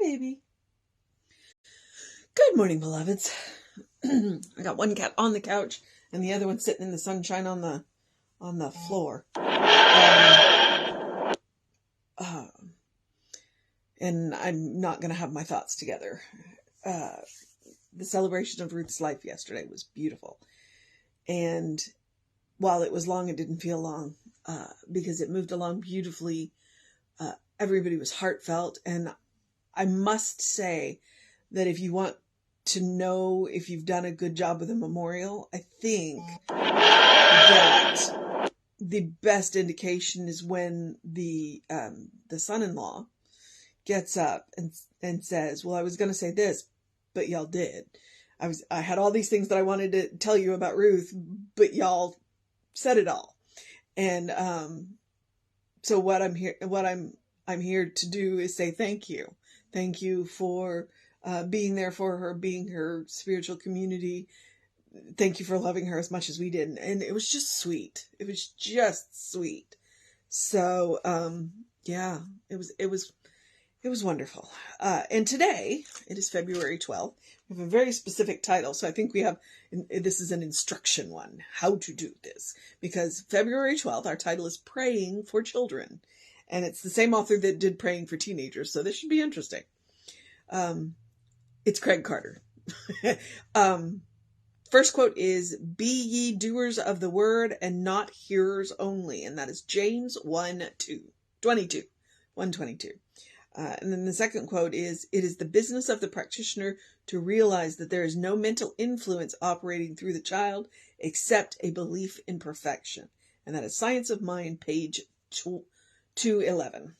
baby. Good morning, beloveds. I got one cat on the couch and the other one sitting in the sunshine on the floor. And I'm not going to have my thoughts together. The celebration of Ruth's life yesterday was beautiful. And while it was long, it didn't feel long because it moved along beautifully. Everybody was heartfelt. And I must say that if you want to know if you've done a good job with a memorial, I think that the best indication is when the son-in-law gets up and says, well, I was going to say this, but y'all did. I had all these things that I wanted to tell you about Ruth, but y'all said it all. And so what I'm here to do is say thank you. Thank you for being there for her, being her spiritual community. Thank you for loving her as much as we did. And it was just sweet. It was just sweet. So, yeah, it was wonderful. And today, it is February 12th. We have a very specific title. So I think this is an instruction one, how to do this. Because February 12th, our title is Praying for Children. And it's the same author that did Praying for Teenagers. So this should be interesting. It's Craig Carter. First quote is, be ye doers of the word and not hearers only. And that is James 1:22. And then the second quote is, it is the business of the practitioner to realize that there is no mental influence operating through the child except a belief in perfection. And that is Science of Mind, page 211.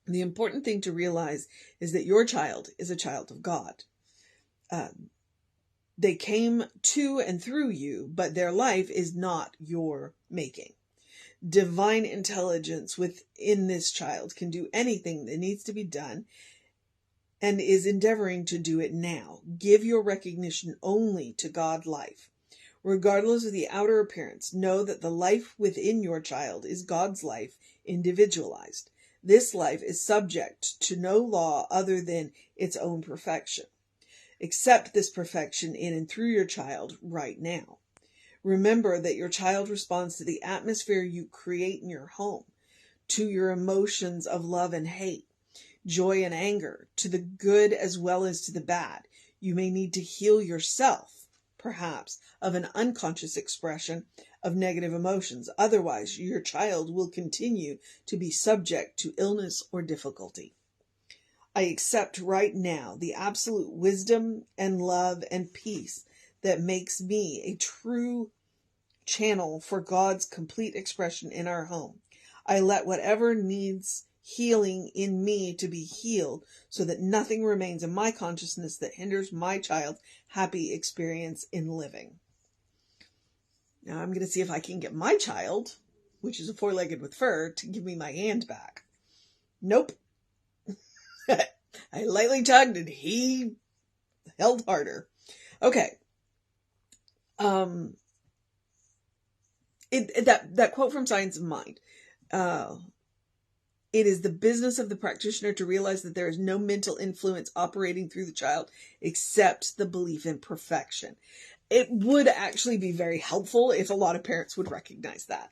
The important thing to realize is that your child is a child of God. They came to and through you, but their life is not your making. Divine intelligence within this child can do anything that needs to be done and is endeavoring to do it now. Give your recognition only to God life. Regardless of the outer appearance, know that the life within your child is God's life, individualized. This life is subject to no law other than its own perfection. Accept this perfection in and through your child right now. Remember that your child responds to the atmosphere you create in your home, to your emotions of love and hate, joy and anger, to the good as well as to the bad. You may need to heal yourself, perhaps, of an unconscious expression of negative emotions. Otherwise, your child will continue to be subject to illness or difficulty. I accept right now the absolute wisdom and love and peace that makes me a true channel for God's complete expression in our home. I let whatever needs healing in me to be healed so that nothing remains in my consciousness that hinders my child's happy experience in living. Now I'm going to see if I can get my child, which is a four-legged with fur, to give me my hand back. Nope. I lightly tugged and he held harder. Okay. That quote from Science of Mind. It is the business of the practitioner to realize that there is no mental influence operating through the child except the belief in perfection. It would actually be very helpful if a lot of parents would recognize that.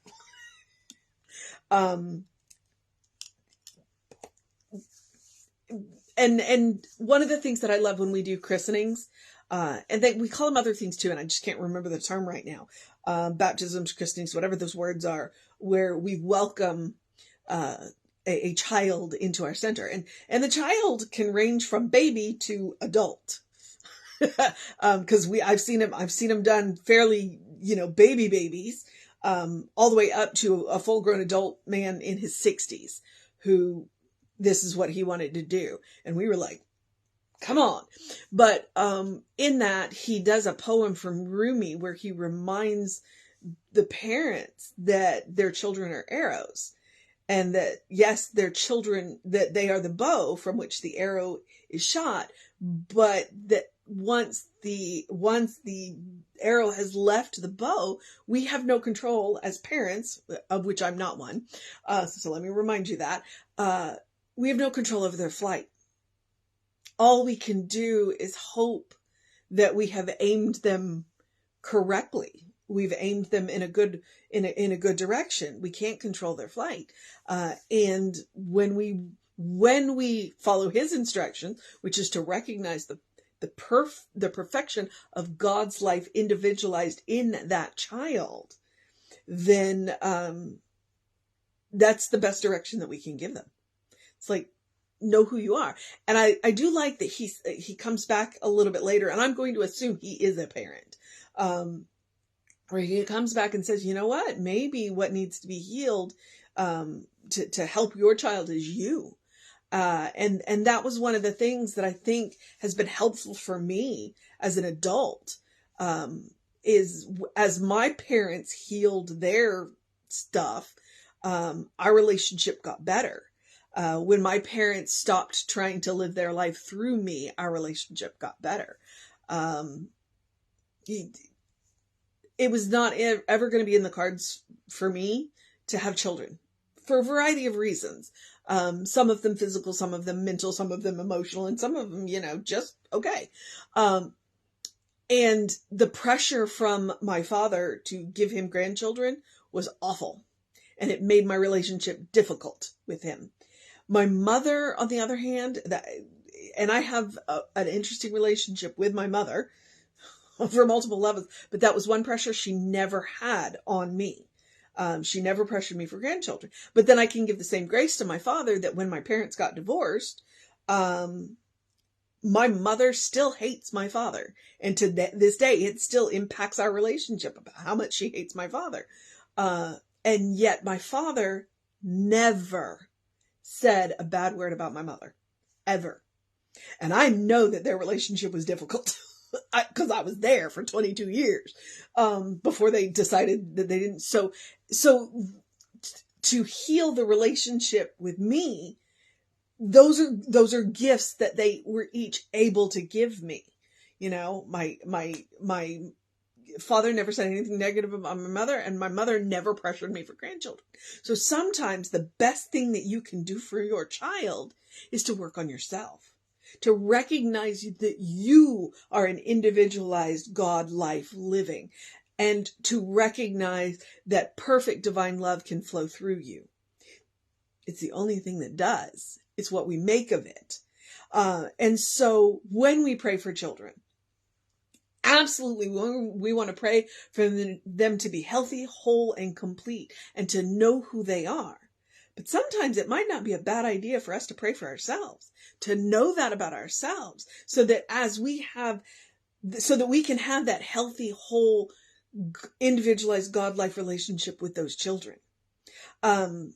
And one of the things that I love when we do christenings, and we call them other things too, and I just can't remember the term right now. Baptisms, christenings, whatever those words are, where we welcome a child into our center. And the child can range from baby to adult. Because I've seen them done fairly, baby babies, all the way up to a full grown adult man in his 60s who this is what he wanted to do. And we were like, come on. But in that, he does a poem from Rumi where he reminds the parents that their children are arrows. And that, yes, their children, that they are the bow from which the arrow is shot. But that once the arrow has left the bow, we have no control as parents, of which I'm not one. So let me remind you that. We have no control over their flight. all we can do is hope that we have aimed them correctly. We've aimed them in a good direction. We can't control their flight. And when we follow his instructions, which is to recognize the perfection of God's life individualized in that child, then that's the best direction that we can give them. It's like, know who you are. And I do like that he comes back a little bit later, and I'm going to assume he is a parent, where he comes back and says, you know what, maybe what needs to be healed to help your child is you. And that was one of the things that I think has been helpful for me as an adult, is as my parents healed their stuff, our relationship got better. When my parents stopped trying to live their life through me, our relationship got better. It was not ever going to be in the cards for me to have children for a variety of reasons. Some of them physical, some of them mental, some of them emotional, and some of them, just okay. And the pressure from my father to give him grandchildren was awful. And it made my relationship difficult with him. My mother, on the other hand, and I have an interesting relationship with my mother for multiple levels, but that was one pressure she never had on me. She never pressured me for grandchildren. But then I can give the same grace to my father that when my parents got divorced, my mother still hates my father. And to this day, it still impacts our relationship about how much she hates my father. And yet my father never said a bad word about my mother, ever. And I know that their relationship was difficult because I was there for 22 years before they decided that they didn't. So to heal the relationship with me, those are gifts that they were each able to give me. My father never said anything negative about my mother, and my mother never pressured me for grandchildren. So sometimes the best thing that you can do for your child is to work on yourself, to recognize that you are an individualized God life living, and to recognize that perfect divine love can flow through you. It's the only thing that does. It's what we make of it. And so when we pray for children, absolutely, we want to pray for them to be healthy, whole, and complete, and to know who they are. But sometimes it might not be a bad idea for us to pray for ourselves, to know that about ourselves, so that we can have that healthy, whole, individualized God-like relationship with those children. And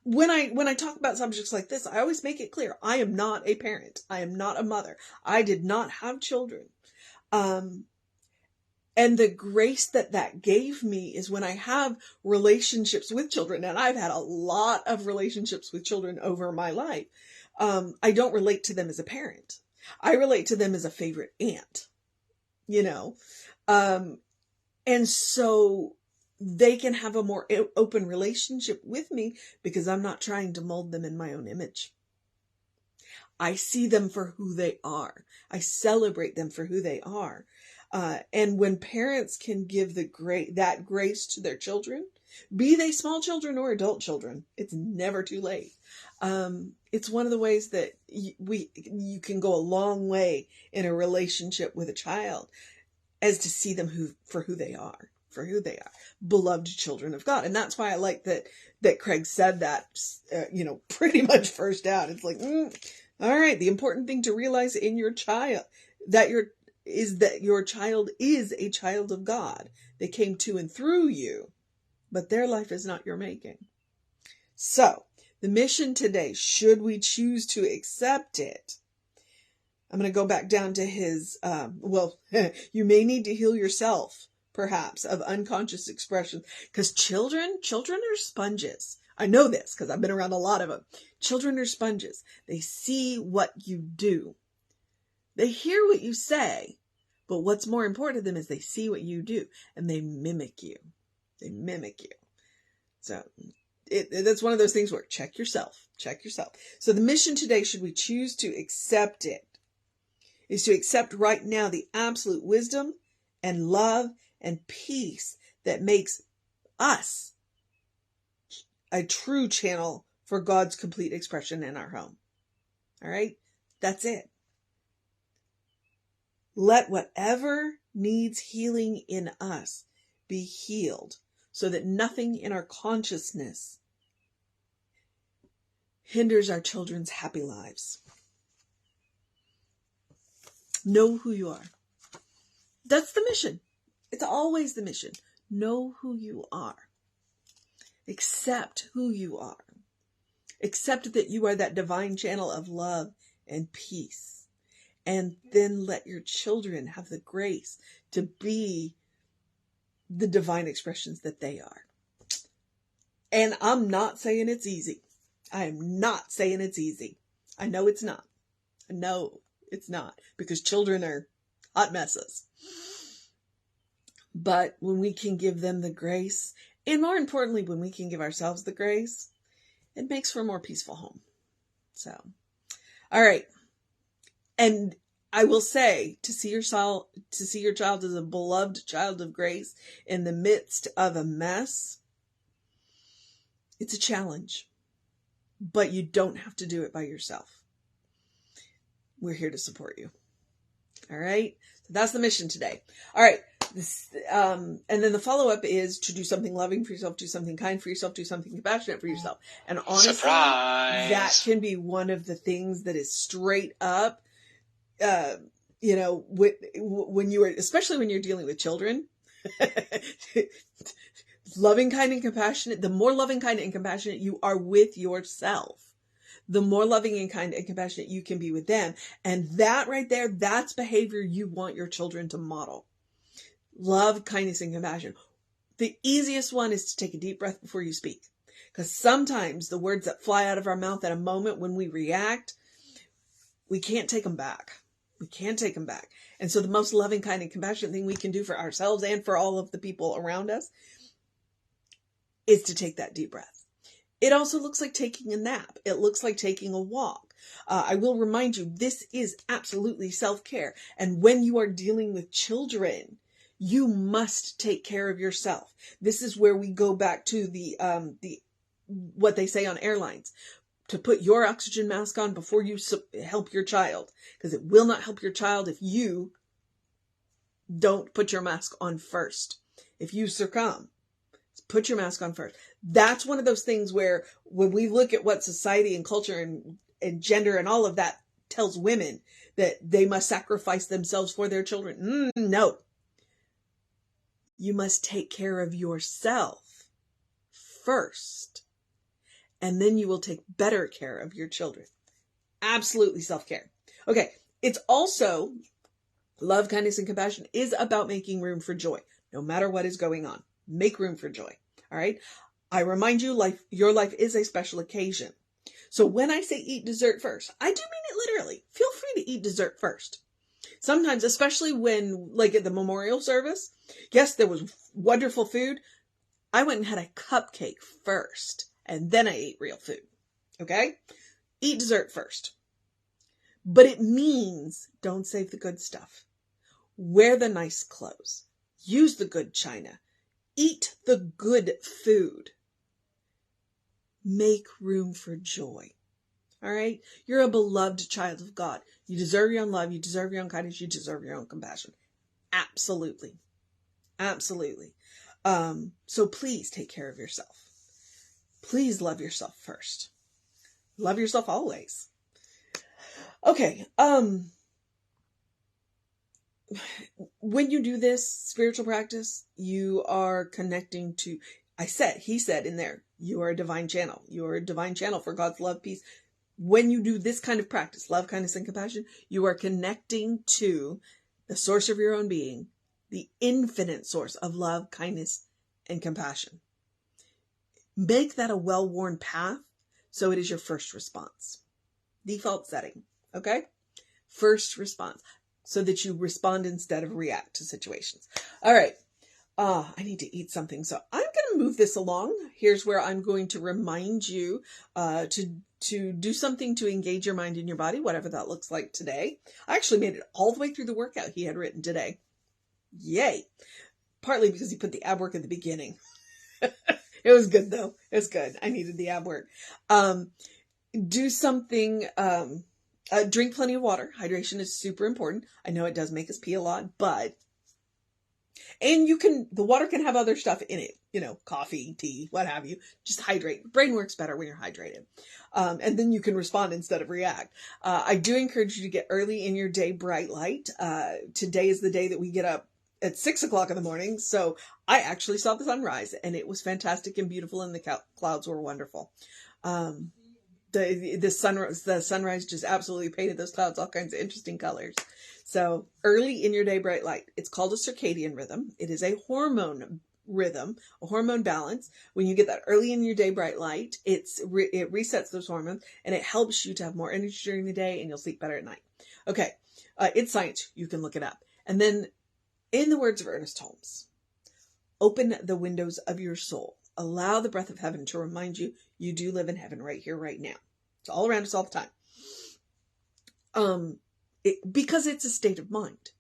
when I talk about subjects like this, I always make it clear, I am not a parent. I am not a mother. I did not have children. And the grace that gave me is when I have relationships with children, and I've had a lot of relationships with children over my life. I don't relate to them as a parent. I relate to them as a favorite aunt, and so they can have a more open relationship with me because I'm not trying to mold them in my own image. I see them for who they are. I celebrate them for who they are. And when parents can give that grace to their children, be they small children or adult children, it's never too late. It's one of the ways that you can go a long way in a relationship with a child, as to see them for who they are, beloved children of God. And that's why I like that Craig said that, pretty much first out. It's like, all right, the important thing to realize in your child, that your child is a child of God. They came to and through you, but their life is not your making. So the mission today, should we choose to accept it, I'm going to go back down to his, you may need to heal yourself, perhaps, of unconscious expression, because children are sponges. I know this because I've been around a lot of them. Children are sponges. They see what you do. They hear what you say, but what's more important to them is they see what you do, and they mimic you. So That's one of those things where check yourself. So the mission today, should we choose to accept it, is to accept right now the absolute wisdom and love and peace that makes us a true channel for God's complete expression in our home. All right? That's it. Let whatever needs healing in us be healed, so that nothing in our consciousness hinders our children's happy lives. Know who you are. That's the mission. It's always the mission. Know who you are. Accept who you are. Accept that you are that divine channel of love and peace. And then let your children have the grace to be the divine expressions that they are. And I'm not saying it's easy. I am not saying it's easy. I know it's not. I know it's not, because children are hot messes. But when we can give them the grace, and more importantly, when we can give ourselves the grace, it makes for a more peaceful home. So, all right. And I will say, to see your child as a beloved child of grace in the midst of a mess, it's a challenge. But you don't have to do it by yourself. We're here to support you. All right. So that's the mission today. All right. And then the follow-up is to do something loving for yourself, do something kind for yourself, do something compassionate for yourself. And honestly, Surprise! That can be one of the things that is straight up, when you are, especially when you're dealing with children, loving, kind, and compassionate. The more loving, kind, and compassionate you are with yourself, the more loving and kind and compassionate you can be with them. And that right there, that's behavior you want your children to model. Love, kindness, and compassion. The easiest one is to take a deep breath before you speak. Because sometimes the words that fly out of our mouth at a moment when we react, we can't take them back. And so the most loving, kind, and compassionate thing we can do for ourselves and for all of the people around us is to take that deep breath. It also looks like taking a nap. It looks like taking a walk. I will remind you, this is absolutely self-care. And when you are dealing with children, you must take care of yourself. This is where we go back to the what they say on airlines, to put your oxygen mask on before you help your child, because it will not help your child if you don't put your mask on first. If you succumb, put your mask on first. That's one of those things where when we look at what society and culture and gender and all of that tells women that they must sacrifice themselves for their children. No. You must take care of yourself first, and then you will take better care of your children. Absolutely self-care. Okay. It's also, love, kindness, and compassion is about making room for joy. No matter what is going on, make room for joy. All right. I remind you, your life is a special occasion. So when I say eat dessert first, I do mean it literally. Feel free to eat dessert first. Sometimes, especially when, like at the memorial service, yes, there was wonderful food. I went and had a cupcake first, and then I ate real food. Okay? Eat dessert first. But it means don't save the good stuff. Wear the nice clothes. Use the good china. Eat the good food. Make room for joy. All right? You're a beloved child of God. You deserve your own love. You deserve your own kindness. You deserve your own compassion. Absolutely. Absolutely. So please take care of yourself. Please love yourself first. Love yourself always. Okay. When you do this spiritual practice, you are connecting to, he said in there, you are a divine channel. You are a divine channel for God's love, peace. When you do this kind of practice, love, kindness, and compassion, you are connecting to the source of your own being, the infinite source of love, kindness, and compassion. Make that a well-worn path so it is your first response. Default setting, okay? First response, so that you respond instead of react to situations. All right. I need to eat something. So I'm going to move this along. Here's where I'm going to remind you to do something to engage your mind and your body, whatever that looks like today. I actually made it all the way through the workout he had written today. Yay. Partly because he put the ab work at the beginning. It was good though. It was good. I needed the ab work. Do something, drink plenty of water. Hydration is super important. I know it does make us pee a lot, and the water can have other stuff in it, coffee, tea, what have you. Just hydrate. Brain works better when you're hydrated. And then you can respond instead of react. I do encourage you to get early in your day, bright light. Today is the day that we get up at 6 o'clock in the morning. So I actually saw the sunrise and it was fantastic and beautiful and the clouds were wonderful. The sunrise just absolutely painted those clouds all kinds of interesting colors. So early in your day, bright light. It's called a circadian rhythm. It is a hormone rhythm, a hormone balance. When you get that early in your day, bright light, it resets those hormones and it helps you to have more energy during the day and you'll sleep better at night. Okay. It's science. You can look it up. And then in the words of Ernest Holmes, open the windows of your soul. Allow the breath of heaven to remind you you do live in heaven right here, right now. It's all around us all the time. Because it's a state of mind.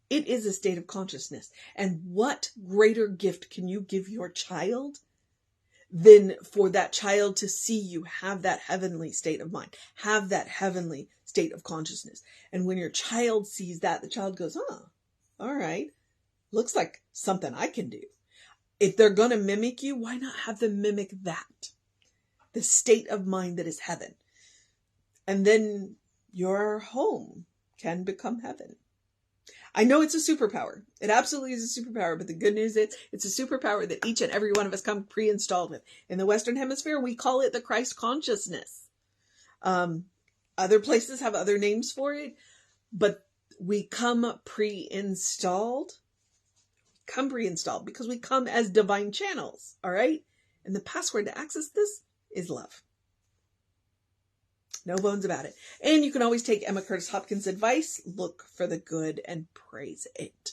It is a state of consciousness. And what greater gift can you give your child than for that child to see you have that heavenly state of mind, have that heavenly state of consciousness. And when your child sees that, the child goes, all right, looks like something I can do. If they're going to mimic you, why not have them mimic that? The state of mind that is heaven. And then your home can become heaven. I know it's a superpower. It absolutely is a superpower, but the good news is it's a superpower that each and every one of us come pre-installed with. In the Western Hemisphere, we call it the Christ consciousness. Other places have other names for it, but we come pre-installed. Because we come as divine channels, all right? And the password to access this is love. No bones about it. And you can always take Emma Curtis Hopkins' advice. Look for the good and praise it.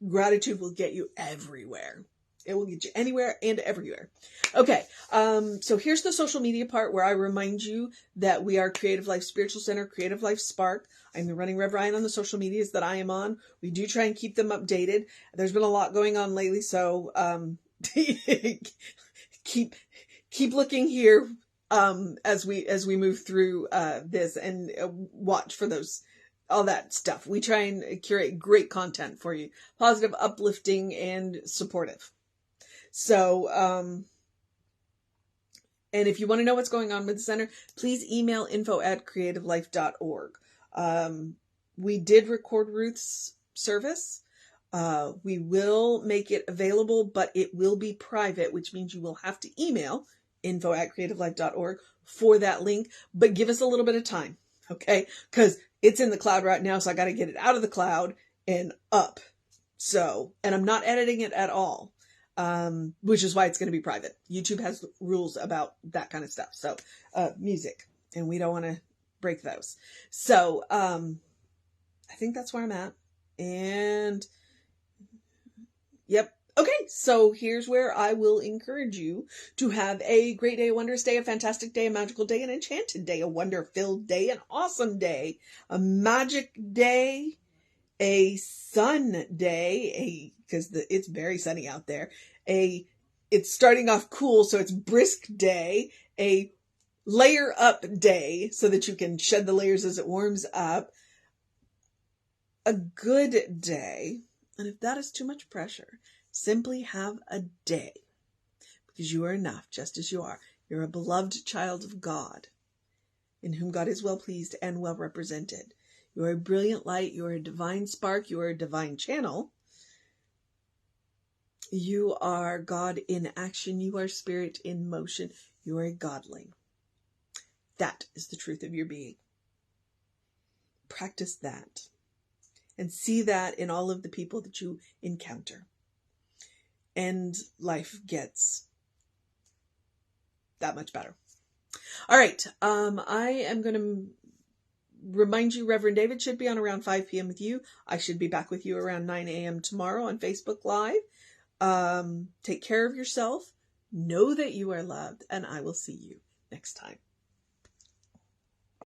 Gratitude will get you everywhere. It will get you anywhere and everywhere. Okay, so here's the social media part where I remind you that we are Creative Life Spiritual Center, Creative Life Spark. I'm the running Rev Ryan on the social medias that I am on. We do try and keep them updated. There's been a lot going on lately, so keep looking here as we move through this and watch for all that stuff. We try and curate great content for you, positive, uplifting, and supportive. So, and if you want to know what's going on with the center, please email info@creativelife.org. We did record Ruth's service. We will make it available, but it will be private, which means you will have to email info@creativelife.org for that link, but give us a little bit of time. Okay. Cause it's in the cloud right now. So I got to get it out of the cloud and up. So, and I'm not editing it at all. Which is why it's going to be private. YouTube has rules about that kind of stuff. So, music, and we don't want to break those. So, I think that's where I'm at. And yep. Okay. So here's where I will encourage you to have a great day, a wondrous day, a fantastic day, a magical day, an enchanted day, a wonder-filled day, an awesome day, a magic day, a sun day, because it's very sunny out there. It's starting off cool, so it's brisk day. A layer up day, so that you can shed the layers as it warms up. A good day, and if that is too much pressure, simply have a day, because you are enough, just as you are. You're a beloved child of God, in whom God is well pleased and well represented. You are a brilliant light. You are a divine spark. You are a divine channel. You are God in action. You are spirit in motion. You are a godling. That is the truth of your being. Practice that and see that in all of the people that you encounter. And life gets that much better. All right. I am going to remind you, Reverend David should be on around 5 p.m. with you. I should be back with you around 9 a.m. tomorrow on Facebook Live. Take care of yourself. Know that you are loved, and I will see you next time.